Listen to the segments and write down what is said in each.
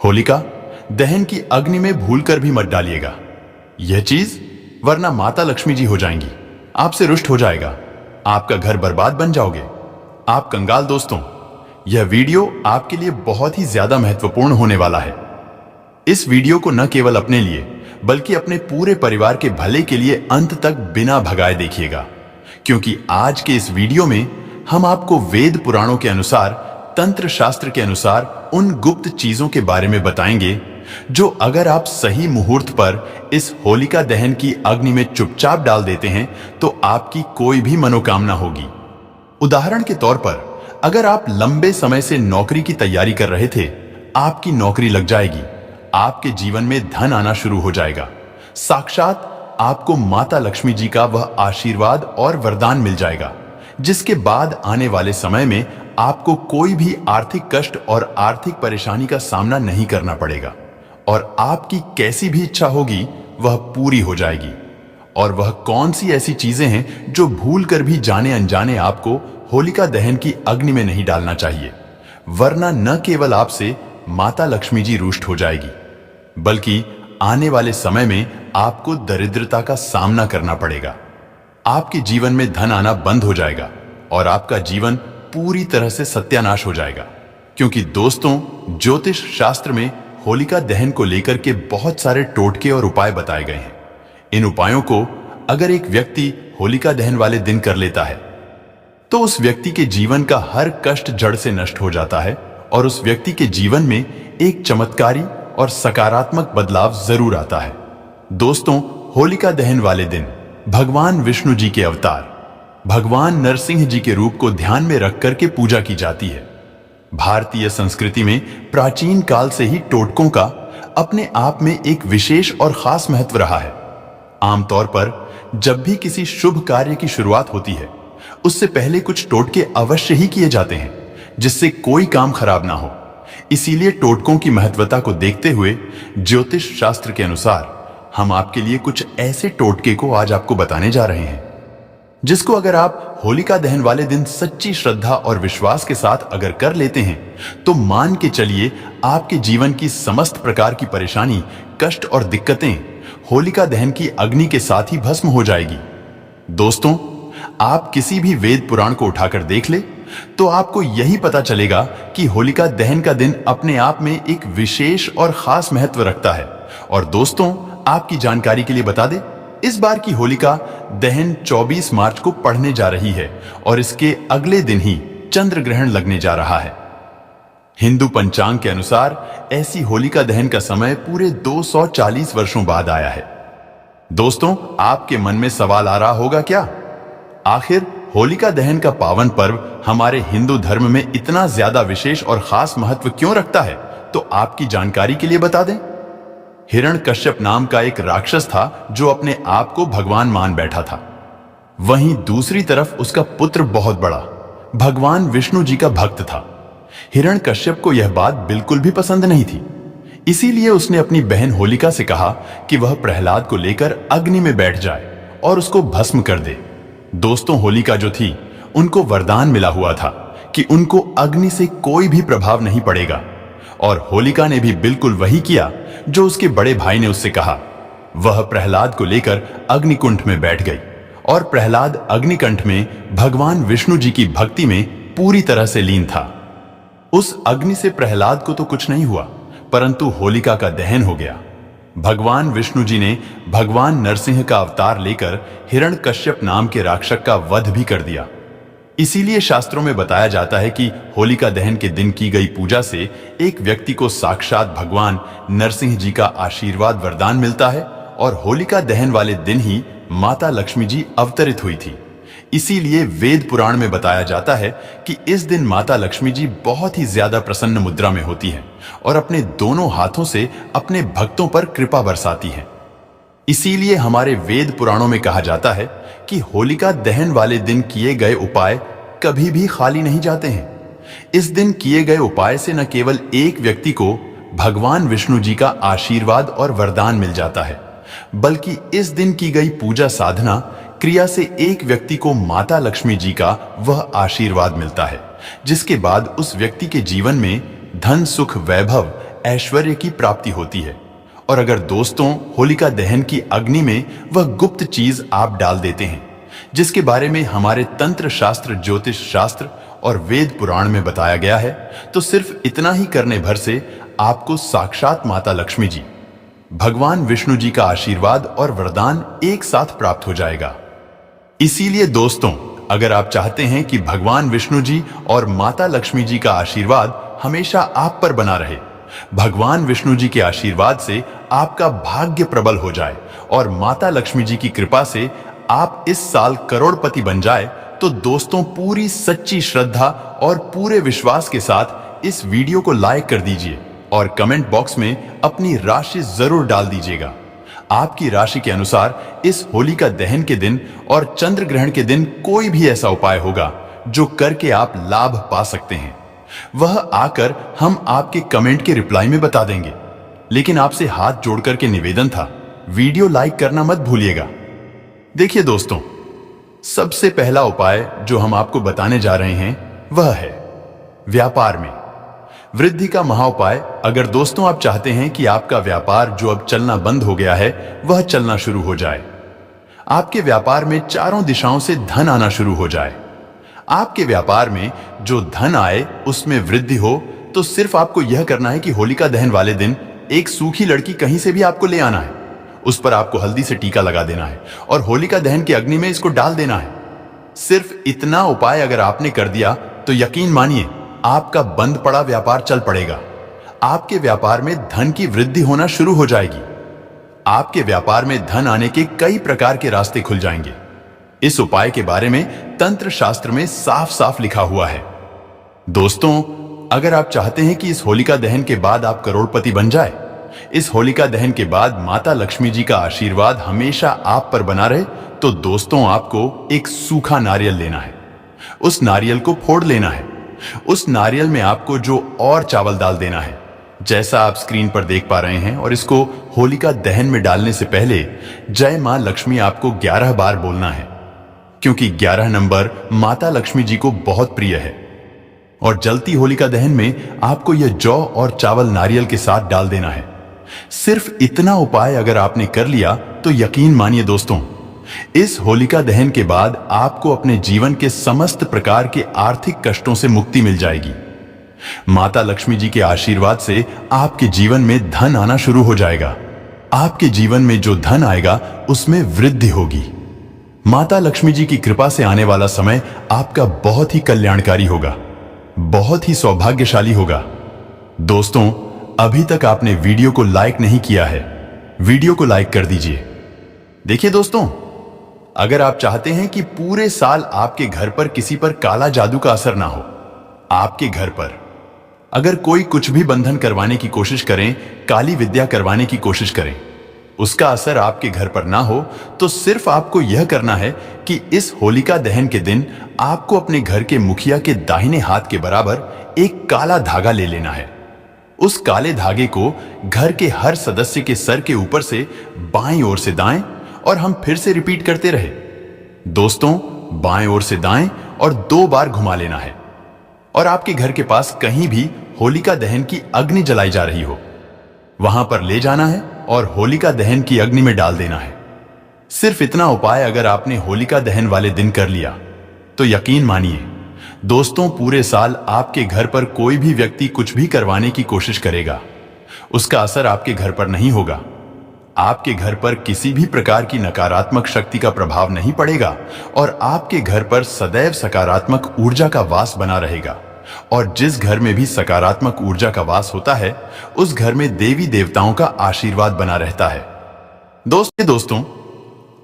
होलिका दहन की अग्नि में भूलकर भी मत डालिएगा यह चीज, वरना माता लक्ष्मी जी हो जाएंगी, आपसे रुष्ट हो जाएगा, आपका घर बर्बाद बन जाओगे। आप कंगाल दोस्तों, यह वीडियो आपके लिए बहुत ही ज्यादा महत्वपूर्ण होने वाला है। इस वीडियो को न केवल अपने लिए बल्कि अपने पूरे परिवार के भले के लिए अंत तक बिना भगाए देखिएगा, क्योंकि आज के इस वीडियो में हम आपको वेद पुराणों के अनुसार, तंत्र शास्त्र के अनुसार उन गुप्त चीजों के बारे में बताएंगे जो अगर आप सही मुहूर्त पर इस होलिका दहन की अग्नि में चुपचाप डाल देते हैं तो आपकी कोई भी मनोकामना होगी। उदाहरण के तौर पर, अगर आप लंबे समय से नौकरी की तैयारी कर रहे थे, आपकी नौकरी लग जाएगी, आपके जीवन में धन आना शुरू हो जाएगा, साक्षात आपको माता लक्ष्मी जी का वह आशीर्वाद और वरदान मिल जाएगा, जिसके बाद आने वाले समय में आपको कोई भी आर्थिक कष्ट और आर्थिक परेशानी का सामना नहीं करना पड़ेगा और आपकी कैसी भी इच्छा होगी वह पूरी हो जाएगी। और वह कौन सी ऐसी चीजें हैं जो भूल कर भी जाने अनजाने आपको होलिका दहन की अग्नि में नहीं डालना चाहिए, वरना न केवल आपसे माता लक्ष्मी जी रुष्ट हो जाएगी, बल्कि आने वाले समय में आपको दरिद्रता का सामना करना पड़ेगा, आपके जीवन में धन आना बंद हो जाएगा और आपका जीवन पूरी तरह से सत्यानाश हो जाएगा। क्योंकि दोस्तों, ज्योतिष शास्त्र में होलिका दहन को लेकर के बहुत सारे टोटके और उपाय बताए गए हैं। इन उपायों को अगर एक व्यक्ति होलिका दहन वाले दिन कर लेता है तो उस व्यक्ति के जीवन का हर कष्ट जड़ से नष्ट हो जाता है और उस व्यक्ति के जीवन में एक चमत्कारी और सकारात्मक बदलाव जरूर आता है। दोस्तों, होलिका दहन वाले दिन भगवान विष्णु जी के अवतार भगवान नरसिंह जी के रूप को ध्यान में रख करके पूजा की जाती है। भारतीय संस्कृति में प्राचीन काल से ही टोटकों का अपने आप में एक विशेष और खास महत्व रहा है। आमतौर पर जब भी किसी शुभ कार्य की शुरुआत होती है, उससे पहले कुछ टोटके अवश्य ही किए जाते हैं जिससे कोई काम खराब ना हो। इसीलिए टोटकों की महत्वता को देखते हुए ज्योतिष शास्त्र के अनुसार हम आपके लिए कुछ ऐसे टोटके को आज आपको बताने जा रहे हैं, जिसको अगर आप होलिका दहन वाले दिन सच्ची श्रद्धा और विश्वास के साथ अगर कर लेते हैं तो मान के चलिए आपके जीवन की समस्त प्रकार की परेशानी, कष्ट और दिक्कतें होलिका दहन की अग्नि के साथ ही भस्म हो जाएगी। दोस्तों, आप किसी भी वेद पुराण को उठाकर देख ले तो आपको यही पता चलेगा कि होलिका दहन का दिन अपने आप में एक विशेष और खास महत्व रखता है। और दोस्तों, आपकी जानकारी के लिए बता दें, इस बार की होलिका दहन 24 मार्च को पड़ने जा रही है और इसके अगले दिन ही चंद्र ग्रहण लगने जा रहा है। हिंदू पंचांग के अनुसार ऐसी होलिका दहन का समय पूरे 240 वर्षों बाद आया है। दोस्तों, आपके मन में सवाल आ रहा होगा क्या, आखिर होलिका दहन का पावन पर्व हमारे हिंदू धर्म में इतना ज्यादा विशेष और खास महत्व क्यों रखता है? तो आपकी जानकारी के लिए बता दें, हिरण्यकश्यप नाम का एक राक्षस था जो अपने आप को भगवान मान बैठा था। वहीं दूसरी तरफ उसका पुत्र बहुत बड़ा भगवान विष्णु जी का भक्त था। हिरण्यकश्यप को यह बात बिल्कुल भी पसंद नहीं थी, इसीलिए उसने अपनी बहन होलिका से कहा कि वह प्रहलाद को लेकर अग्नि में बैठ जाए और उसको भस्म कर दे। दोस्तों, होलिका जो थी, उनको वरदान मिला हुआ था कि उनको अग्नि से कोई भी प्रभाव नहीं पड़ेगा, और होलिका ने भी बिल्कुल वही किया जो उसके बड़े भाई ने उससे कहा। वह प्रहलाद को लेकर अग्निकुंड में बैठ गई और प्रहलाद अग्निकंठ में भगवान विष्णु जी की भक्ति में पूरी तरह से लीन था। उस अग्नि से प्रहलाद को तो कुछ नहीं हुआ, परंतु होलिका का दहन हो गया। भगवान विष्णु जी ने भगवान नरसिंह का अवतार लेकर हिरण्यकश्यप नाम के राक्षस का वध भी कर दिया। इसीलिए शास्त्रों में बताया जाता है कि होलिका दहन के दिन की गई पूजा से एक व्यक्ति को साक्षात भगवान नरसिंह जी का आशीर्वाद वरदान मिलता है और होलिका दहन वाले दिन ही माता लक्ष्मी जी अवतरित हुई थी। इसीलिए वेद पुराण में बताया जाता है कि इस दिन माता लक्ष्मी जी बहुत ही ज्यादा प्रसन्न मुद्रा में होती है और अपने दोनों हाथों से अपने भक्तों पर कृपा बरसाती है। इसीलिए हमारे वेद पुराणों में कहा जाता है कि होलिका दहन वाले दिन किए गए उपाय कभी भी खाली नहीं जाते हैं। इस दिन किए गए उपाय से न केवल एक व्यक्ति को भगवान विष्णु जी का आशीर्वाद और वरदान मिल जाता है, बल्कि इस दिन की गई पूजा साधना क्रिया से एक व्यक्ति को माता लक्ष्मी जी का वह आशीर्वाद मिलता है, जिसके बाद उस व्यक्ति के जीवन में धन, सुख, वैभव ऐश्वर्य की प्राप्ति होती है। और अगर दोस्तों होलिका दहन की अग्नि में वह गुप्त चीज आप डाल देते हैं जिसके बारे में हमारे तंत्र शास्त्र, ज्योतिष शास्त्र और वेद पुराण में बताया गया है, तो सिर्फ इतना ही करने भर से आपको साक्षात माता लक्ष्मी जी, भगवान विष्णु जी का आशीर्वाद और वरदान एक साथ प्राप्त हो जाएगा। इसीलिए दोस्तों, अगर आप चाहते हैं कि भगवान विष्णु जी और माता लक्ष्मी जी का आशीर्वाद हमेशा आप पर बना रहे, भगवान विष्णु जी के आशीर्वाद से आपका भाग्य प्रबल हो जाए और माता लक्ष्मी जी की कृपा से आप इस साल करोड़पति बन जाए, तो दोस्तों पूरी सच्ची श्रद्धा और पूरे विश्वास के साथ इस वीडियो को लाइक कर दीजिए और कमेंट बॉक्स में अपनी राशि जरूर डाल दीजिएगा। आपकी राशि के अनुसार इस होलिका दहन के दिन और चंद्र ग्रहण के दिन कोई भी ऐसा उपाय होगा जो करके आप लाभ पा सकते हैं, वह आकर हम आपके कमेंट के रिप्लाई में बता देंगे। लेकिन आपसे हाथ जोड़कर के निवेदन था, वीडियो लाइक करना मत भूलिएगा। देखिए दोस्तों, सबसे पहला उपाय जो हम आपको बताने जा रहे हैं वह है व्यापार में वृद्धि का महाउपाय। अगर दोस्तों आप चाहते हैं कि आपका व्यापार जो अब चलना बंद हो गया है वह चलना शुरू हो जाए, आपके व्यापार में चारों दिशाओं से धन आना शुरू हो जाए, आपके व्यापार में जो धन आए उसमें वृद्धि हो, तो सिर्फ आपको यह करना है कि होलिका दहन वाले दिन एक सूखी लड़की कहीं से भी आपको ले आना है, उस पर आपको हल्दी से टीका लगा देना है और होलिका दहन की अग्नि में इसको डाल देना है। सिर्फ इतना उपाय अगर आपने कर दिया तो यकीन मानिए आपका बंद पड़ा व्यापार चल पड़ेगा। आपके व्यापार में धन की वृद्धि होना शुरू हो जाएगी। आपके व्यापार में धन आने के कई प्रकार के रास्ते खुल जाएंगे। इस उपाय के बारे में तंत्र शास्त्र में साफ साफ लिखा हुआ है। दोस्तों, अगर आप चाहते हैं कि इस होलिका दहन के बाद आप करोड़पति बन जाए, इस होलिका दहन के बाद माता लक्ष्मी जी का आशीर्वाद हमेशा आप पर बना रहे, तो दोस्तों आपको एक सूखा नारियल लेना है। उस नारियल को फोड़ लेना है। उस नारियल में आपको जो और चावल डाल देना है, जैसा आप स्क्रीन पर देख पा रहे हैं, और इसको होलिका दहन में डालने से पहले जय मां लक्ष्मी आपको 11 बार बोलना है, क्योंकि 11 नंबर माता लक्ष्मी जी को बहुत प्रिय है। और जलती होलिका दहन में आपको यह जौ और चावल नारियल के साथ डाल देना है। सिर्फ इतना उपाय अगर आपने कर लिया तो यकीन मानिए दोस्तों, इस होलिका दहन के बाद आपको अपने जीवन के समस्त प्रकार के आर्थिक कष्टों से मुक्ति मिल जाएगी। माता लक्ष्मी जी के आशीर्वाद से आपके जीवन में धन आना शुरू हो जाएगा। आपके जीवन में जो धन आएगा उसमें वृद्धि होगी। माता लक्ष्मी जी की कृपा से आने वाला समय आपका बहुत ही कल्याणकारी होगा, बहुत ही सौभाग्यशाली होगा। दोस्तों, अभी तक आपने वीडियो को लाइक नहीं किया है, वीडियो को लाइक कर दीजिए। देखिए दोस्तों, अगर आप चाहते हैं कि पूरे साल आपके घर पर किसी पर काला जादू का असर ना हो, आपके घर पर अगर कोई कुछ भी बंधन करवाने की कोशिश करें, काली विद्या करवाने की कोशिश करें, उसका असर आपके घर पर ना हो, तो सिर्फ आपको यह करना है कि इस होलिका दहन के दिन आपको अपने घर के मुखिया के दाहिने हाथ के बराबर एक काला धागा ले लेना है। उस काले धागे को घर के हर सदस्य के सर के ऊपर से बाईं ओर से दाएं, और हम फिर से रिपीट करते रहे दोस्तों, बाएं ओर से दाएं और 2 बार घुमा लेना है। और आपके घर के पास कहीं भी होलिका दहन की अग्नि जलाई जा रही हो, वहां पर ले जाना है और होलिका दहन की अग्नि में डाल देना है। सिर्फ इतना उपाय अगर आपने होलिका दहन वाले दिन कर लिया तो यकीन मानिए दोस्तों, पूरे साल आपके घर पर कोई भी व्यक्ति कुछ भी करवाने की कोशिश करेगा, उसका असर आपके घर पर नहीं होगा। आपके घर पर किसी भी प्रकार की नकारात्मक शक्ति का प्रभाव नहीं पड़ेगा और आपके घर पर सदैव सकारात्मक ऊर्जा का वास बना रहेगा। और जिस घर में भी सकारात्मक ऊर्जा का वास होता है, उस घर में देवी देवताओं का आशीर्वाद बना रहता है। दोस्तों,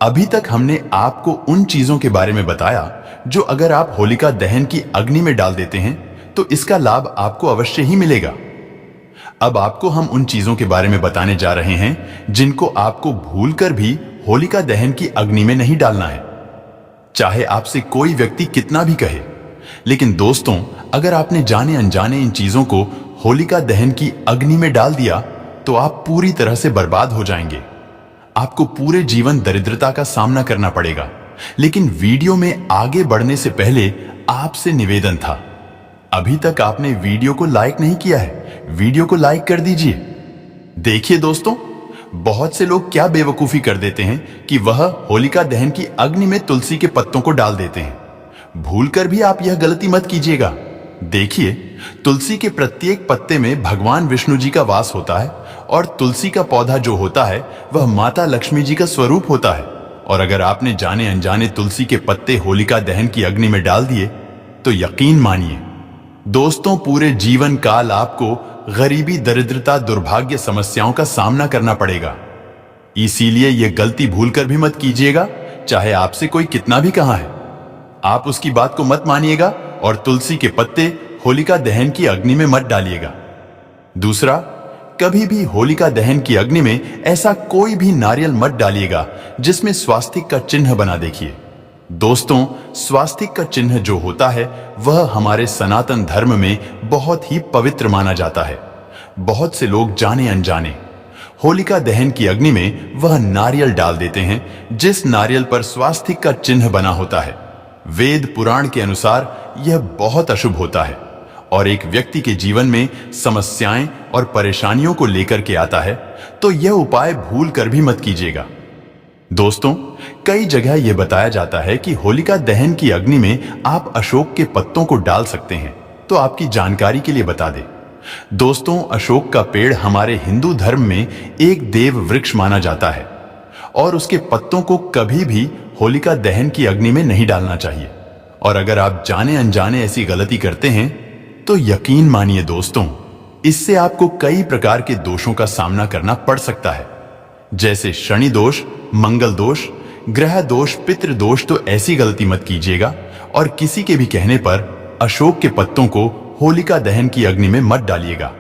अभी तक हमने आपको उन चीजों के बारे में बताया जो अगर आप होलिका दहन की अग्नि में डाल देते हैं तो इसका लाभ आपको अवश्य ही मिलेगा। अब आपको हम उन चीजों के बारे में बताने जा रहे हैं जिनको आपको भूलकर भी होलिका दहन की अग्नि में नहीं डालना है, चाहे आपसे कोई व्यक्ति कितना भी कहे। लेकिन दोस्तों, अगर आपने जाने अनजाने इन चीजों को होलिका दहन की अग्नि में डाल दिया तो आप पूरी तरह से बर्बाद हो जाएंगे। आपको पूरे जीवन दरिद्रता का सामना करना पड़ेगा। लेकिन वीडियो में आगे बढ़ने से पहले आपसे निवेदन था, अभी तक आपने वीडियो को लाइक नहीं किया है, वीडियो को लाइक कर दीजिए। देखिए दोस्तों, बहुत से लोग क्या बेवकूफी कर देते हैं कि वह होलिका दहन की अग्नि में तुलसी के पत्तों को डाल देते हैं। भूलकर भी आप यह गलती मत कीजिएगा। देखिए, तुलसी के प्रत्येक पत्ते में भगवान विष्णु जी का वास होता है और तुलसी का पौधा जो होता है वह माता लक्ष्मी जी का स्वरूप होता है। और अगर आपने जाने अनजाने तुलसी के पत्ते होलिका दहन की अग्नि में डाल दिए तो यकीन मानिए दोस्तों, पूरे जीवन काल आपको गरीबी, दरिद्रता, दुर्भाग्य समस्याओं का सामना करना पड़ेगा। इसीलिए यह गलती भूलकर भी मत कीजिएगा, चाहे आपसे कोई कितना भी कहा है। आप उसकी बात को मत मानिएगा और तुलसी के पत्ते होलिका दहन की अग्नि में मत डालिएगा। दूसरा, कभी भी होलिका दहन की अग्नि में ऐसा कोई भी नारियल मत डालिएगा जिसमें स्वास्तिक का चिन्ह बना। देखिए दोस्तों, स्वास्तिक का चिन्ह जो होता है वह हमारे सनातन धर्म में बहुत ही पवित्र माना जाता है। बहुत से लोग जाने अनजाने होलिका दहन की अग्नि में वह नारियल डाल देते हैं जिस नारियल पर स्वास्तिक का चिन्ह बना होता है। वेद पुराण के अनुसार यह बहुत अशुभ होता है और एक व्यक्ति के जीवन में समस्याएं और परेशानियों को लेकर के आता है, तो यह उपाय भूल कर भी मत कीजिएगा। दोस्तों, कई जगह यह बताया जाता है कि होलिका दहन की अग्नि में आप अशोक के पत्तों को डाल सकते हैं। तो आपकी जानकारी के लिए बता दें दोस्तों, अशोक का पेड़ हमारे हिंदू धर्म में एक देव वृक्ष माना जाता है और उसके पत्तों को कभी भी होलिका दहन की अग्नि में नहीं डालना चाहिए। और अगर आप जाने अनजाने ऐसी गलती करते हैं तो यकीन मानिए दोस्तों, इससे आपको कई प्रकार के दोषों का सामना करना पड़ सकता है, जैसे शनि दोष, मंगल दोष, ग्रह दोष, पितृ दोष। तो ऐसी गलती मत कीजिएगा और किसी के भी कहने पर अशोक के पत्तों को होलिका दहन की अग्नि में मत डालिएगा।